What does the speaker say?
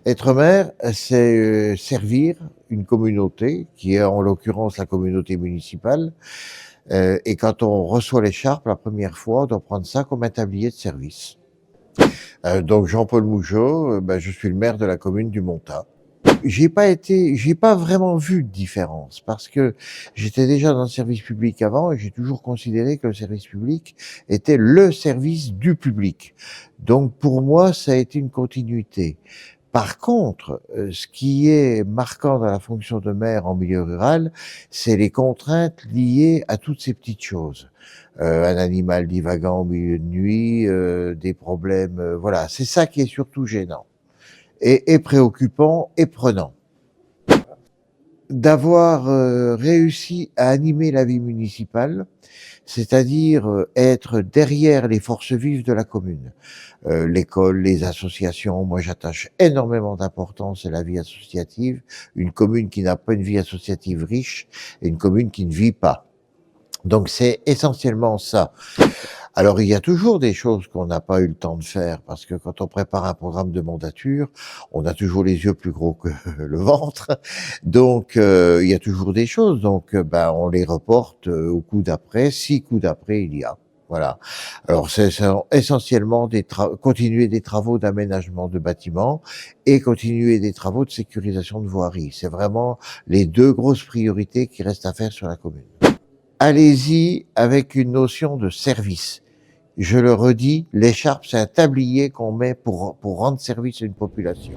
Être maire, c'est servir une communauté, qui est en l'occurrence la communauté municipale. Et quand on reçoit l'écharpe la première fois, on doit prendre ça comme un tablier de service. Donc Jean-Paul Mougeot, je suis le maire de la commune du Montat. J'ai pas vraiment vu de différence parce que j'étais déjà dans le service public avant et j'ai toujours considéré que le service public était le service du public. Donc pour moi, ça a été une continuité. Par contre, ce qui est marquant dans la fonction de maire en milieu rural, c'est les contraintes liées à toutes ces petites choses. Un animal divagant au milieu de nuit, des problèmes, voilà, c'est ça qui est surtout gênant et préoccupant et prenant. D'avoir réussi à animer la vie municipale, c'est-à-dire être derrière les forces vives de la commune. L'école, les associations, moi j'attache énormément d'importance à la vie associative. Une commune qui n'a pas une vie associative riche est une commune qui ne vit pas. Donc c'est essentiellement ça. Alors il y a toujours des choses qu'on n'a pas eu le temps de faire parce que quand on prépare un programme de mandature, on a toujours les yeux plus gros que le ventre. Donc il y a toujours des choses. Donc on les reporte au coup d'après, si coup d'après il y a. Voilà. Alors c'est essentiellement continuer des travaux d'aménagement de bâtiments et continuer des travaux de sécurisation de voirie. C'est vraiment les deux grosses priorités qui restent à faire sur la commune. Allez-y avec une notion de service. Je le redis, l'écharpe, c'est un tablier qu'on met pour rendre service à une population.